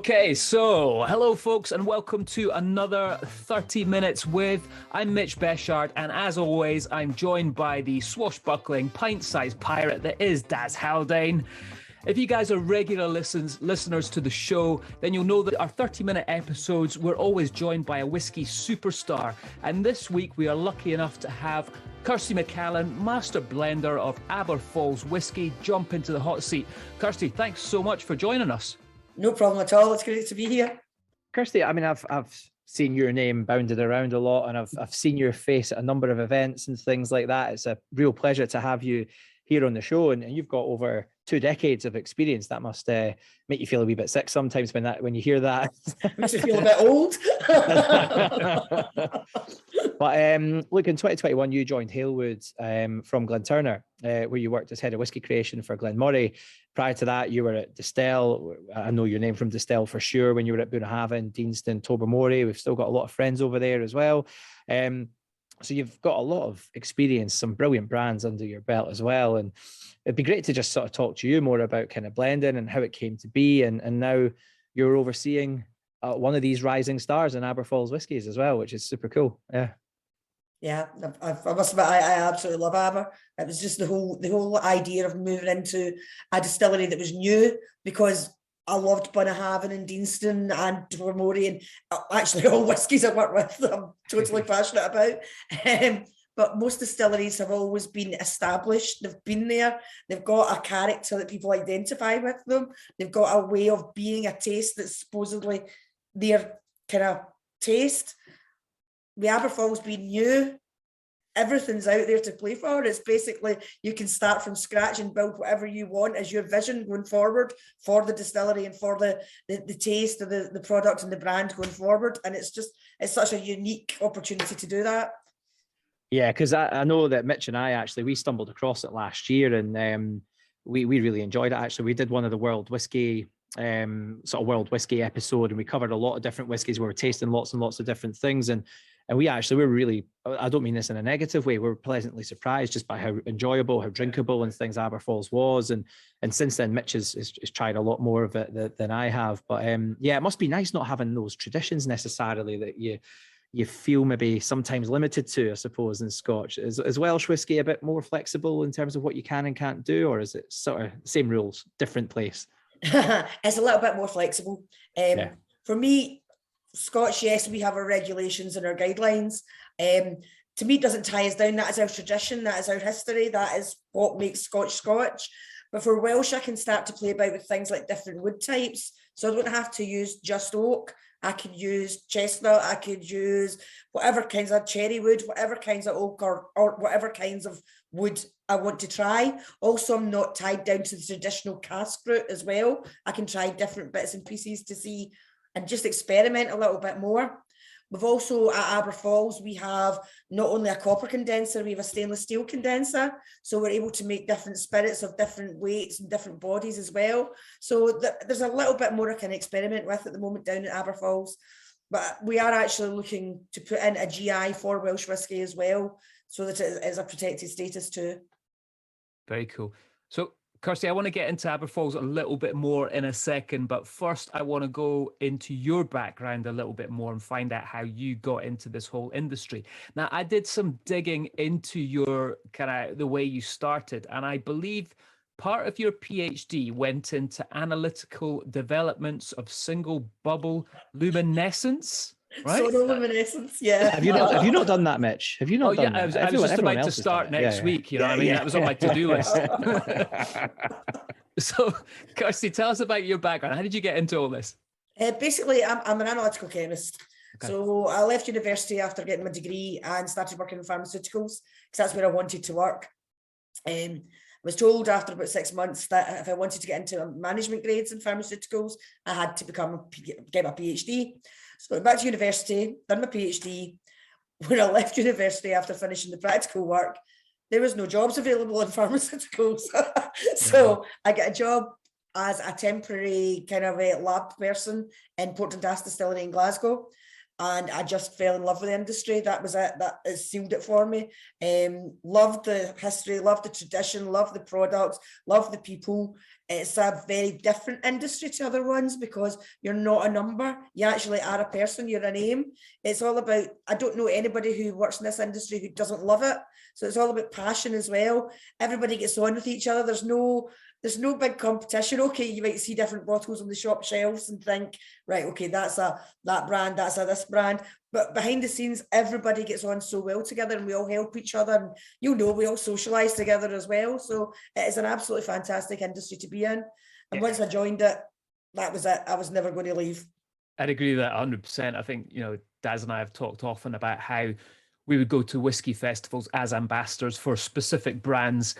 Okay, so hello folks and welcome to another 30 Minutes with. I'm Mitch Beshard, and as always I'm joined by the swashbuckling pint-sized pirate that is Daz Haldane. If you guys are regular listeners to the show, then you'll know that our 30-minute episodes, we're always joined by a whiskey superstar. And this week we are lucky enough to have Kirstie McCallum, master blender of Aber Falls whiskey, jump into the hot seat. Kirstie, thanks so much for joining us. No problem at all. It's great to be here. Kirstie, I mean, I've seen your name bounded around a lot, and I've seen your face at a number of events and things like that. It's a real pleasure to have you here on the show, and you've got over 2 decades of experience. That must make you feel a wee bit sick sometimes when you hear that. Makes you feel a bit old. But look, in 2021, you joined Halewood from Glenturner, where you worked as head of whiskey creation for Glenmoray. Prior to that, you were at Distell. I know your name from Distell for sure. When you were at Bunnahabhain, Deanston, Tobermory, we've still got a lot of friends over there as well. So you've got a lot of experience, some brilliant brands under your belt as well. And it'd be great to just sort of talk to you more about kind of blending and how it came to be. And now you're overseeing one of these rising stars in Aber Falls whiskies as well, which is super cool. Yeah, I must admit, I absolutely love Aber. It was just the whole idea of moving into a distillery that was new, because I loved Bunnahabhain and Deanston and Tobermory, and actually all whiskies I work with, I'm totally passionate about. But most distilleries have always been established. They've been there. They've got a character that people identify with them. They've got a way of being a taste that's supposedly their kind of taste. The Aber Falls being new, everything's out there to play for. It's basically, you can start from scratch and build whatever you want as your vision going forward for the distillery and for the taste of the product and the brand going forward. And it's such a unique opportunity to do that. Yeah, because I know that Mitch and I we stumbled across it last year, and we really enjoyed it. Actually, we did one of the World Whisky World Whisky episode, and we covered a lot of different whiskies. We were tasting lots and lots of different things, and we're really, I don't mean this in a negative way, we're pleasantly surprised just by how enjoyable, how drinkable and things Aber Falls was. And since then, Mitch has tried a lot more of it than I have. But it must be nice not having those traditions necessarily that you feel maybe sometimes limited to, I suppose, in Scotch. Is Welsh whisky a bit more flexible in terms of what you can and can't do, or is it sort of same rules, different place? It's a little bit more flexible. For me, Scotch, yes, we have our regulations and our guidelines. To me, it doesn't tie us down. That is our tradition, that is our history, that is what makes Scotch Scotch. But for Welsh, I can start to play about with things like different wood types. So I don't have to use just oak. I could use chestnut, I could use whatever kinds of cherry wood, whatever kinds of oak or whatever kinds of wood I want to try. Also, I'm not tied down to the traditional cask route as well. I can try different bits and pieces to see and just experiment a little bit more. We've also, at Aber Falls, we have not only a copper condenser, we have a stainless steel condenser. So we're able to make different spirits of different weights and different bodies as well. So there's a little bit more I can experiment with at the moment down at Aber Falls. But we are actually looking to put in a GI for Welsh whisky as well, so that it is a protected status too. Very cool. So, Kirstie, I want to get into Aber Falls a little bit more in a second, but first I want to go into your background a little bit more and find out how you got into this whole industry. Now, I did some digging into your the way you started, and I believe part of your PhD went into analytical developments of single bubble luminescence. Right? Luminescence, yeah. Have you not done that, Mitch? Have you not done that? I was just about to start next week. You know what I mean? That was on my to-do list. So, Kirstie, tell us about your background. How did you get into all this? Basically, I'm an analytical chemist. Okay. So I left university after getting my degree and started working in pharmaceuticals because that's where I wanted to work. I was told after about 6 months that if I wanted to get into management grades in pharmaceuticals, I had to get my PhD. So I went back to university, done my PhD. When I left university after finishing the practical work, there was no jobs available in pharmaceuticals. So I got a job as a temporary kind of a lab person in Portland Distillery in Glasgow. And I just fell in love with the industry. That was it. That has sealed it for me. Loved the history, loved the tradition, loved the products, loved the people. it's a very different industry to other ones because you're not a number. You actually are a person, you're a name. It's all about, I don't know anybody who works in this industry who doesn't love it. So it's all about passion as well. Everybody gets on with each other. There's no big competition. Okay, you might see different bottles on the shop shelves and think, right, okay, that's that brand, that's this brand. But behind the scenes, everybody gets on so well together and we all help each other. And we all socialise together as well. So it is an absolutely fantastic industry to be in. And once I joined it, that was it. I was never going to leave. I'd agree with that 100%. I think, Daz and I have talked often about how we would go to whiskey festivals as ambassadors for specific brands.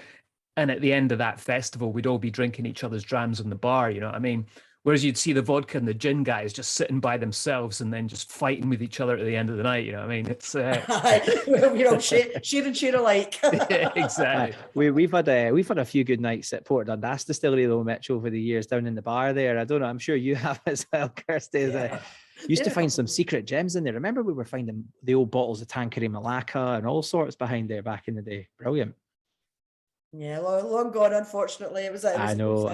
And at the end of that festival, we'd all be drinking each other's drams in the bar, you know what I mean? Whereas you'd see the vodka and the gin guys just sitting by themselves and then just fighting with each other at the end of the night, you know what I mean? It's we're all share alike. Yeah, exactly. We've had a few good nights at Port Dundas Distillery though, Mitch, over the years down in the bar there. I don't know, I'm sure you have as well, Kirstie. Yeah. Used to find some secret gems in there. Remember we were finding the old bottles of Tanqueray Malacca and all sorts behind there back in the day. Brilliant. Yeah, long gone, unfortunately. It was I know.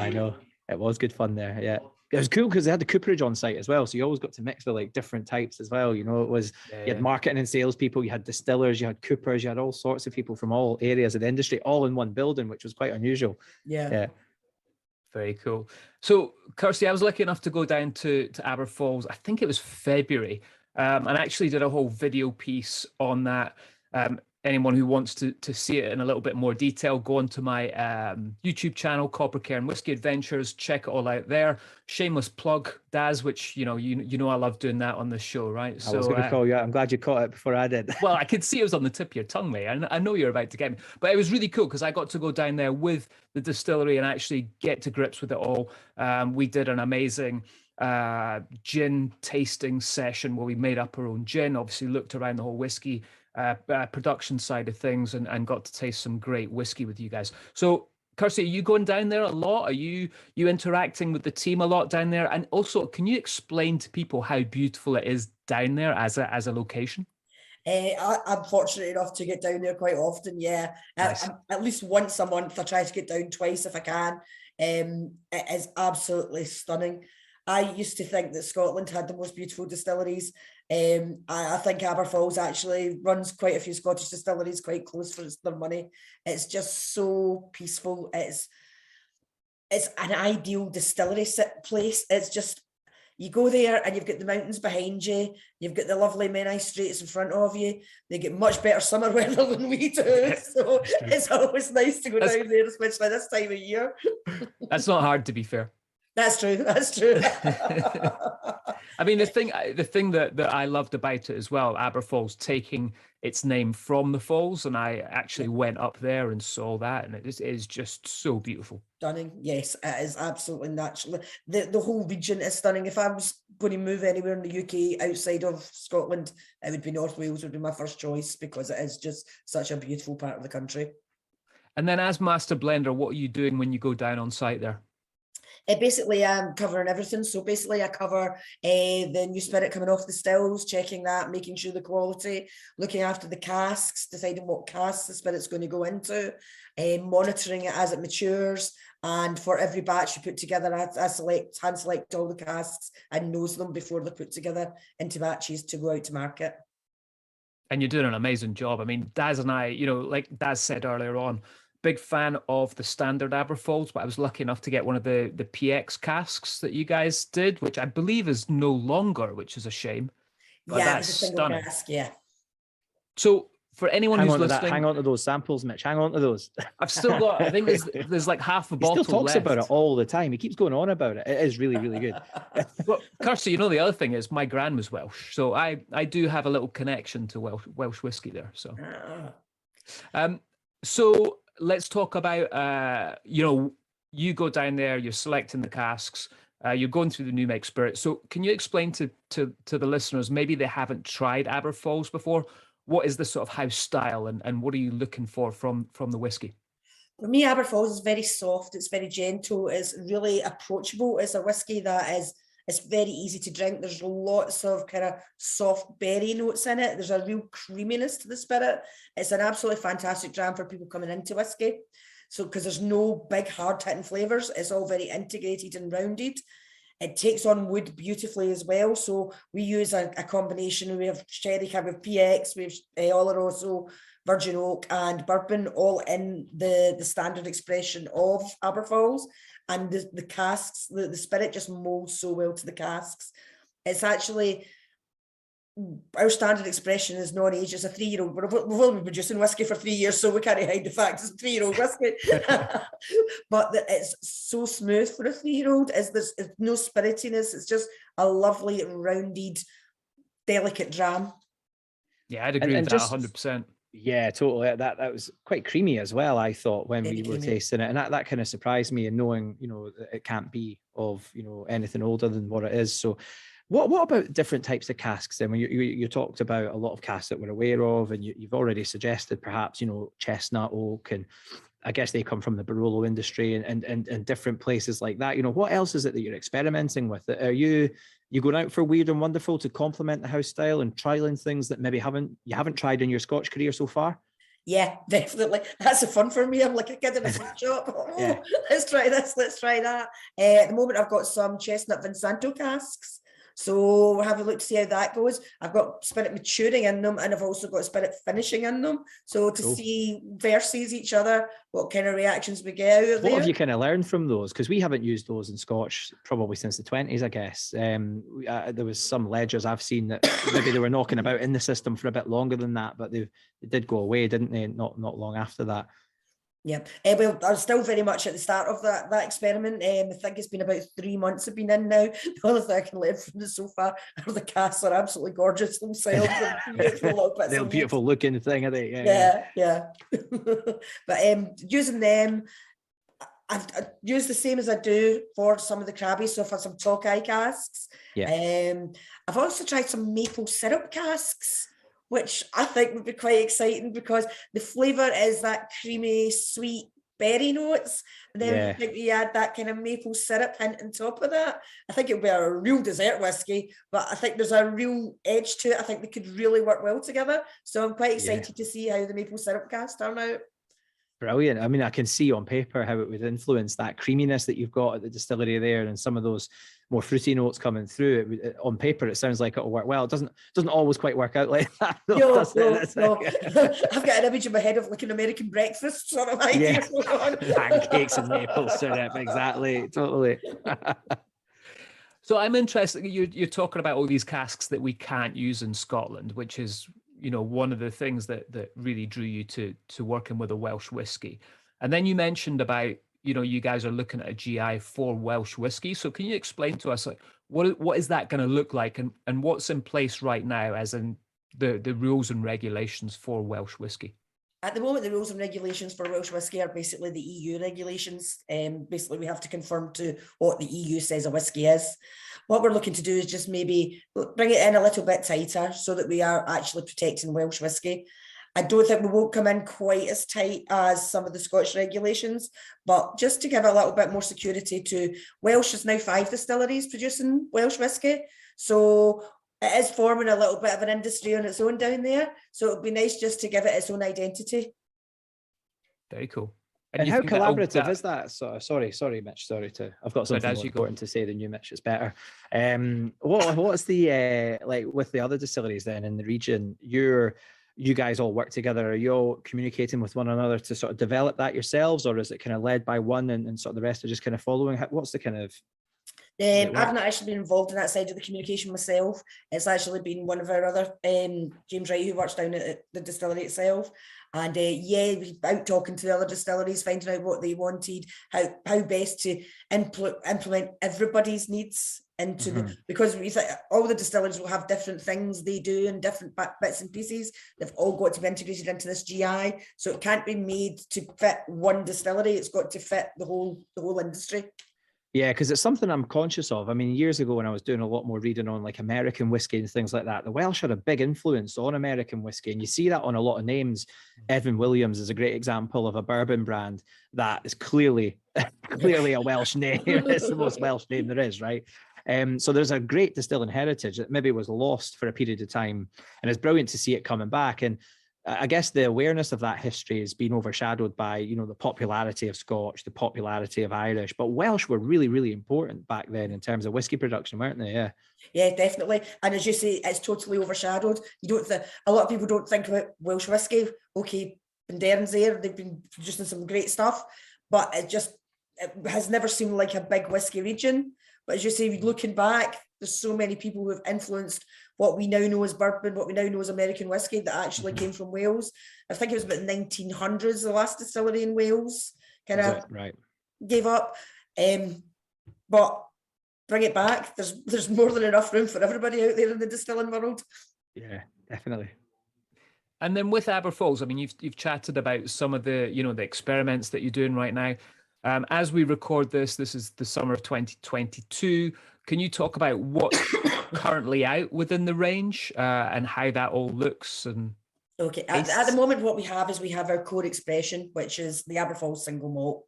It was good fun there, yeah. It was cool because they had the cooperage on site as well. So you always got to mix with like different types as well. You know, it was, you had marketing and salespeople, you had distillers, you had coopers, you had all sorts of people from all areas of the industry, all in one building, which was quite unusual. Yeah. Very cool. So, Kirstie, I was lucky enough to go down to Aber Falls. I think it was February, and actually did a whole video piece on that. Anyone who wants to see it in a little bit more detail, go onto my YouTube channel, Copper Cairn Whiskey Adventures. Check it all out there. Shameless plug, Daz, which you know I love doing that on the show, right? I was going to call you out. I'm glad you caught it before I did. Well, I could see it was on the tip of your tongue, mate. I know you're about to get me, but it was really cool because I got to go down there with the distillery and actually get to grips with it all. We did an amazing gin tasting session where we made up our own gin. Obviously, looked around the whole whiskey production side of things and got to taste some great whiskey with you guys. So, Kirstie, are you going down there a lot? Are you interacting with the team a lot down there? And also, can you explain to people how beautiful it is down there as a location? I'm fortunate enough to get down there quite often. Yeah, Nice. at least once a month. I try to get down twice if I can. It is absolutely stunning. I used to think that Scotland had the most beautiful distilleries. I think Aber Falls actually runs quite a few Scottish distilleries quite close for their money. It's just so peaceful. It's an ideal distillery place. It's just, you go there and you've got the mountains behind you. You've got the lovely Menai Straits in front of you. They get much better summer weather than we do. So it's always nice to go down there, especially this time of year. That's not hard, to be fair. That's true. That's true. I mean, the thing that I loved about it as well, Aber Falls taking its name from the falls, and I actually went up there and saw that, and it is just so beautiful. Stunning. Yes, it is absolutely natural. The whole region is stunning. If I was going to move anywhere in the UK outside of Scotland, it would be North Wales would be my first choice because it is just such a beautiful part of the country. And then as Master Blender, what are you doing when you go down on site there? Basically, I'm covering everything. So basically, I cover the new spirit coming off the stills, checking that, making sure the quality, looking after the casks, deciding what casks the spirit's going to go into, monitoring it as it matures. And for every batch you put together, I hand select all the casks and nose them before they're put together into batches to go out to market. And you're doing an amazing job. I mean, Daz and I, like Daz said earlier on, big fan of the standard Aber Falls, but I was lucky enough to get one of the PX casks that you guys did, which I believe is no longer, which is a shame. But that's stunning. Cask, yeah. So for anyone who's listening, hang on to those samples, Mitch. Hang on to those. I've still got. I think there's like half a bottle. He still talks left. about it all the time. He keeps going on about it. It is really, really good. Well, Kirstie, the other thing is my gran was Welsh, so I do have a little connection to Welsh whiskey there. So, so let's talk about you go down there, you're selecting the casks, you're going through the new make spirit. So can you explain to the listeners, maybe they haven't tried Aber Falls before, what is the sort of house style and what are you looking for from the whiskey? For me, Aber Falls is very soft, it's very gentle, it's really approachable. It's a whiskey that it's very easy to drink. There's lots of kind of soft berry notes in it. There's a real creaminess to the spirit. It's an absolutely fantastic dram for people coming into whiskey. So because there's no big hard hitting flavors, it's all very integrated and rounded. It takes on wood beautifully as well. So we use a combination. We have sherry cab, we have PX, we have Oloroso, Virgin Oak and Bourbon, all in the standard expression of Aber Falls. And the casks, the spirit just molds so well to the casks. It's actually, our standard expression is non-age. It's a 3-year-old. We've only been producing whiskey for 3 years, so we can't hide the fact it's a 3-year-old whiskey. But it's so smooth for a 3-year-old. There's no spiritiness. It's just a lovely, rounded, delicate dram. Yeah, I'd agree with that 100%. Yeah, totally. That was quite creamy as well, I thought, when we were tasting it. And that kind of surprised me, and knowing, that it can't be of, anything older than what it is. So what about different types of casks then? When you talked about a lot of casks that we're aware of, and you've already suggested perhaps, chestnut, oak, and I guess they come from the Barolo industry and different places like that. What else is it that you're experimenting with? Are you going out for weird and wonderful to complement the house style and trialing things that maybe you haven't tried in your Scotch career so far? Yeah, definitely. That's the fun for me. I'm like a kid in a sweet shop. Yeah. Let's try this. Let's try that. At the moment, I've got some chestnut Vinsanto casks. So we'll have a look to see how that goes. I've got spirit maturing in them, and I've also got spirit finishing in them. So to see versus each other, what kind of reactions we get out of there. What have you kind of learned from those? Because we haven't used those in Scotch probably since the 20s, I guess. There was some ledgers I've seen that maybe they were knocking about in the system for a bit longer than that, but they did go away, didn't they? Not long after that. Yeah, well, I'm still very much at the start of that experiment. I think it's been about 3 months I've been in now. The only thing I can learn from the so far are the casts are absolutely gorgeous themselves. They're a beautiful looking thing, are they? Yeah. But using them, I've used the same as I do for some of the crabbies. So for some Tokai casks, I've also tried some maple syrup casks, which I think would be quite exciting because the flavour is that creamy, sweet berry notes. And then I think we add that kind of maple syrup hint on top of that. I think it would be a real dessert whiskey, but I think there's a real edge to it. I think they could really work well together. So I'm quite excited to see how the maple syrup cast turn out. Brilliant. I mean, I can see on paper how it would influence that creaminess that you've got at the distillery there, and some of those more fruity notes coming through. On paper, it sounds like it'll work well. It doesn't always quite work out like that. No. I've got an image in my head of like an American breakfast sort of idea. Pancakes and maple syrup, exactly, totally. So I'm interested. You're talking about all these casks that we can't use in Scotland, which is one of the things that really drew you to working with a Welsh whiskey. And then you mentioned about, you guys are looking at a GI for Welsh whiskey. So can you explain to us, like, what is that going to look like, and what's in place right now, as in the rules and regulations for Welsh whiskey? At the moment, the rules and regulations for Welsh whisky are basically the EU regulations. Basically, we have to conform to what the EU says a whisky is. What we're looking to do is just maybe bring it in a little bit tighter so that we are actually protecting Welsh whisky. I don't think we won't come in quite as tight as some of the Scottish regulations, but just to give a little bit more security to Welsh, is now 5 distilleries producing Welsh whisky. So it is forming a little bit of an industry on its own down there. So it would be nice just to give it its own identity. Very cool. And how collaborative is that? Sorry, Mitch. I've got something more important to say than you, Mitch. It's better. What's the like with the other distilleries then in the region? You guys all work together. Are you all communicating with one another to sort of develop that yourselves, or is it kind of led by one and sort of the rest are just kind of following? What's the kind of... I've not actually been involved in that side of the communication myself. It's actually been one of our other, James Wright, who works down at the distillery itself. And we're out talking to the other distilleries, finding out what they wanted, how best to implement everybody's needs into because we think all the distilleries will have different things they do and different bits and pieces. They've all got to be integrated into this GI, so it can't be made to fit one distillery. It's got to fit the whole industry. Yeah, because it's something I'm conscious of. I mean, years ago when I was doing a lot more reading on like American whiskey and things like that, the Welsh had a big influence on American whiskey. And you see that on a lot of names. Evan Williams is a great example of a bourbon brand that is clearly a Welsh name. It's the most Welsh name there is, right? So there's a great distilling heritage that maybe was lost for a period of time. And it's brilliant to see it coming back. And I guess the awareness of that history has been overshadowed by, the popularity of Scotch, the popularity of Irish, but Welsh were really, really important back then in terms of whiskey production, weren't they? Yeah. Yeah, definitely. And as you say, it's totally overshadowed. You don't a lot of people don't think about Welsh whisky. Okay, Benderyn's there, they've been producing some great stuff, but it has never seemed like a big whiskey region. But as you say, looking back, there's so many people who have influenced what we now know as bourbon, what we now know as American whiskey, that actually came from Wales. I think it was about 1900s, the last distillery in Wales kind of gave up. But bring it back. There's more than enough room for everybody out there in the distilling world. Yeah, definitely. And then with Aber Falls, I mean, you've chatted about some of the, the experiments that you're doing right now. As we record this is the summer of 2022. Can you talk about what's currently out within the range and how that all looks? And okay, at the moment, what we have our core expression, which is the Aber Falls single malt.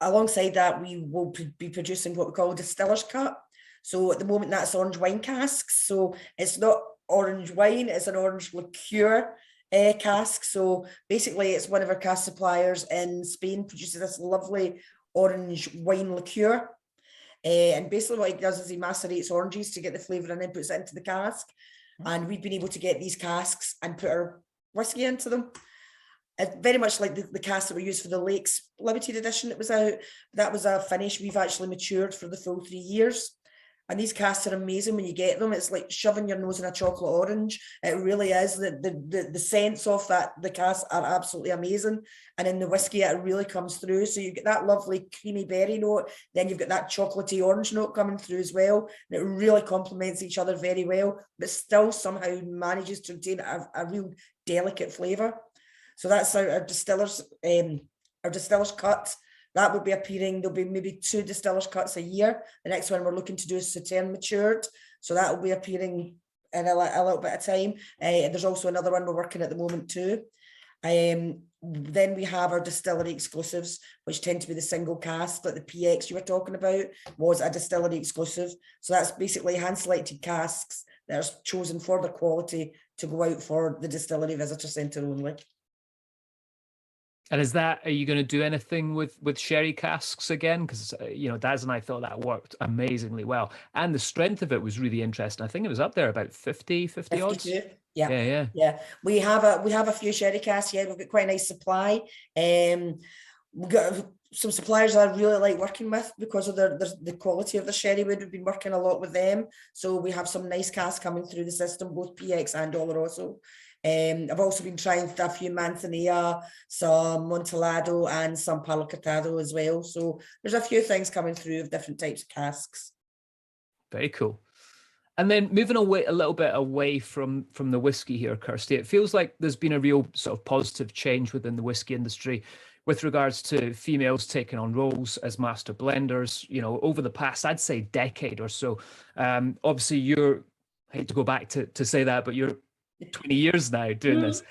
Alongside that, we will be producing what we call a distiller's cut. So at the moment, that's orange wine casks. So it's not orange wine, it's an orange liqueur cask. So basically, it's one of our cask suppliers in Spain produces this lovely orange wine liqueur. And basically what he does is he macerates oranges to get the flavour and then puts it into the cask. And we've been able to get these casks and put our whiskey into them. It's very much like the cask that we used for the Lakes limited edition that was out. That was a finish. We've actually matured for the full 3 years. And these casks are amazing when you get them. It's like shoving your nose in a chocolate orange. It really is. The scents of the casks are absolutely amazing. And in the whiskey, it really comes through. So you get that lovely creamy berry note. Then you've got that chocolatey orange note coming through as well. And it really complements each other very well, but still somehow manages to retain a real delicate flavour. So that's our distiller's cut. That will be appearing. There'll be maybe 2 distiller's cuts a year. The next one we're looking to do is Sauterne matured. So that will be appearing in a little bit of time. And there's also another one we're working at the moment too. Then we have our distillery exclusives, which tend to be the single cask, like the PX you were talking about was a distillery exclusive. So that's basically hand-selected casks that are chosen for their quality to go out for the distillery visitor centre only. And are you going to do anything with sherry casks again? Because, Daz and I thought that worked amazingly well. And the strength of it was really interesting. I think it was up there about 50 odds. Yeah. We have a few sherry casks. Yeah, we've got quite a nice supply. We've got some suppliers I really like working with because of the quality of the sherry wood. We've been working a lot with them. So we have some nice casks coming through the system, both PX and Oloroso. I've also been trying a few Manzanilla, some Montellado and some Palo Cortado as well. So there's a few things coming through of different types of casks. Very cool. And then moving a little bit away from the whiskey here, Kirstie, it feels like there's been a real sort of positive change within the whiskey industry with regards to females taking on roles as master blenders, over the past, I'd say, decade or so. Obviously, I hate to go back to say that, but you're 20 years now doing this.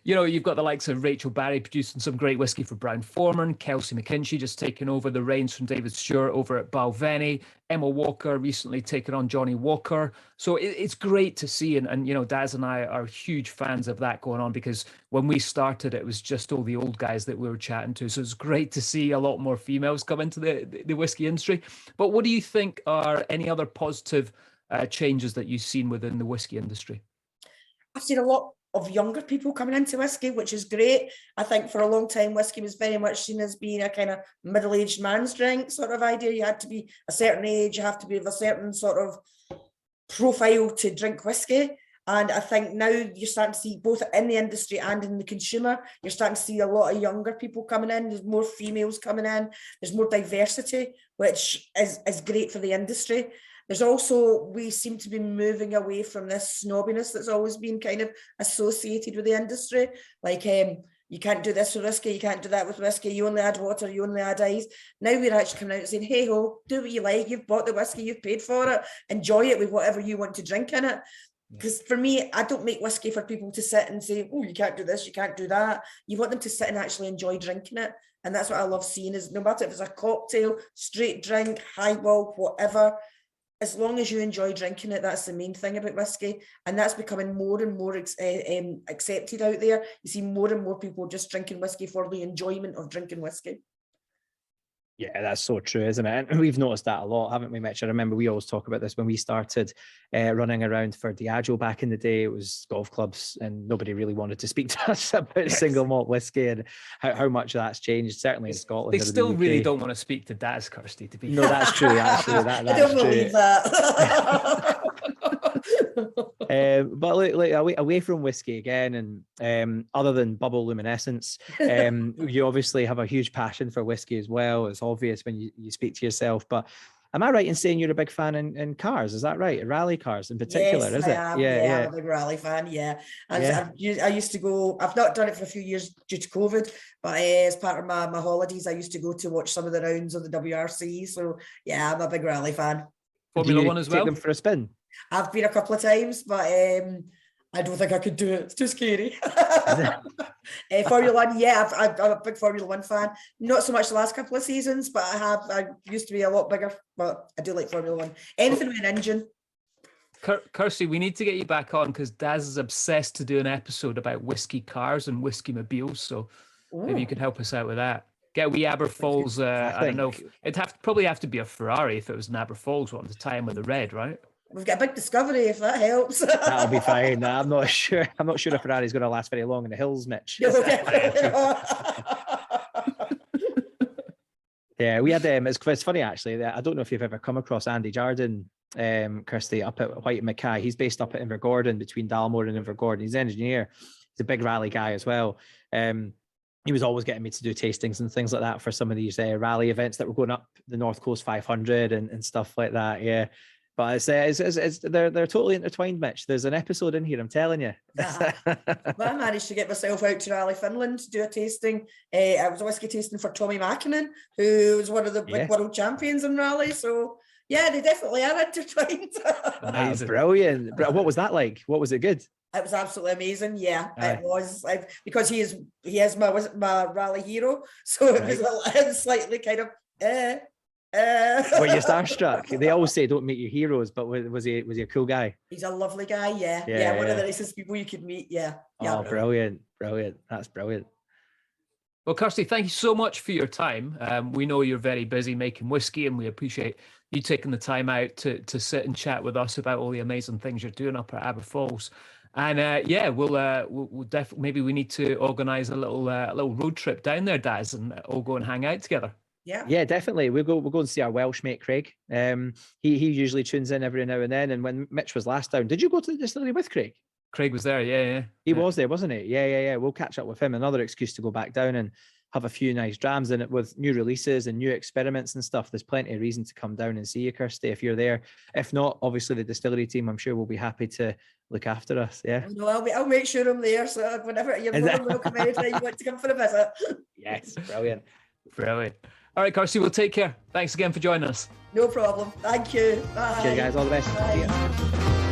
You've got the likes of Rachel Barry producing some great whiskey for Brown-Forman, Kelsey McKinchy just taking over the reins from David Stewart over at Balvenie, Emma Walker recently taking on Johnny Walker. So it's great to see, and Daz and I are huge fans of that going on, because when we started, it was just all the old guys that we were chatting to. So it's great to see a lot more females come into the whiskey industry. But what do you think are any other positive changes that you've seen within the whiskey industry? I've seen a lot of younger people coming into whiskey, which is great. I think for a long time, whiskey was very much seen as being a kind of middle-aged man's drink sort of idea. You had to be a certain age, you have to be of a certain sort of profile to drink whiskey. And I think now you're starting to see, both in the industry and in the consumer, you're starting to see a lot of younger people coming in. There's more females coming in. There's more diversity, which is great for the industry. There's also, we seem to be moving away from this snobbiness that's always been kind of associated with the industry. Like, you can't do this with whiskey, you can't do that with whiskey, you only add water, you only add ice. Now we're actually coming out and saying, hey ho, do what you like, you've bought the whiskey, you've paid for it, enjoy it with whatever you want to drink in it. Because for me, I don't make whiskey for people to sit and say, oh, you can't do this, you can't do that. You want them to sit and actually enjoy drinking it. And that's what I love seeing, is no matter if it's a cocktail, straight drink, highball, whatever, as long as you enjoy drinking it, that's the main thing about whiskey. And that's becoming more and more accepted out there. You see more and more people just drinking whiskey for the enjoyment of drinking whiskey. Yeah, that's so true, isn't it? And we've noticed that a lot, haven't we, Mitch? I remember we always talk about this when we started running around for Diageo back in the day. It was golf clubs and nobody really wanted to speak to us about single malt whiskey and how much that's changed, certainly in Scotland. They still really don't want to speak to Daz, Kirstie, to be No, that's true, actually. That's I don't true. believe that. But look, away from whiskey again, and other than bubble luminescence, you obviously have a huge passion for whiskey as well. It's obvious when you speak to yourself. But am I right in saying you're a big fan in cars? Is that right? Rally cars in particular, yes, is it? I am. Yeah, I'm a big rally fan. Yeah, I used to go. I've not done it for a few years due to COVID, but as part of my holidays, I used to go to watch some of the rounds of the WRC. So yeah, I'm a big rally fan. Formula One as well. Take them for a spin. I've been a couple of times, but I don't think I could do it. It's too scary. Formula One, yeah, I'm a big Formula One fan. Not so much the last couple of seasons, but I used to be a lot bigger, but I do like Formula One. Anything with an engine. Kirstie, we need to get you back on because Daz is obsessed to do an episode about whiskey cars and whiskey mobiles. So maybe you could help us out with that. Get a wee Aber Falls. I don't know. It'd probably have to be a Ferrari if it was an Aber Falls one to tie in with the red, right? We've got a big Discovery if that helps. That'll be fine. I'm not sure. I'm not sure if Ferrari's going to last very long in the hills, Mitch. Yeah, we had it's funny actually. I don't know if you've ever come across Andy Jardine, Kirstie, up at White and Mackay. He's based up at Invergordon, between Dalmore and Invergordon. He's an engineer. He's a big rally guy as well. He was always getting me to do tastings and things like that for some of these rally events that were going up the North Coast 500 and stuff like that. Yeah. But they're totally intertwined, Mitch. There's an episode in here, I'm telling you. Well, I managed to get myself out to Rally Finland to do a tasting. I was a whiskey tasting for Tommy Maccallum, who was one of the big world champions in rally. So yeah, they definitely are intertwined. That's brilliant. What was that like? What was it good? It was absolutely amazing. Yeah, it was. Because he is my rally hero. So it was slightly kind of Were you starstruck? They always say don't meet your heroes, but was he a cool guy? He's a lovely guy, yeah. One of the nicest people you could meet, yeah. Oh, brilliant. That's brilliant. Well, Kirstie, thank you so much for your time. We know you're very busy making whiskey, and we appreciate you taking the time out to sit and chat with us about all the amazing things you're doing up at Aber Falls. And we'll definitely, maybe we need to organise a little road trip down there, Daz, and all go and hang out together. Yeah, definitely. We'll go and see our Welsh mate Craig. He usually tunes in every now and then. And when Mitch was last down, did you go to the distillery with Craig? Craig was there, yeah. He was there, wasn't he? Yeah. We'll catch up with him. Another excuse to go back down and have a few nice drams in it with new releases and new experiments and stuff. There's plenty of reason to come down and see you, Kirstie, if you're there. If not, obviously the distillery team, I'm sure, will be happy to look after us. Yeah. No, I'll make sure I'm there. So whenever you're more than welcome anytime you want to come for a visit. Yes, brilliant. All right, Kirstie, well, take care. Thanks again for joining us. No problem. Thank you. Bye. Cheers, guys. All the best. Bye.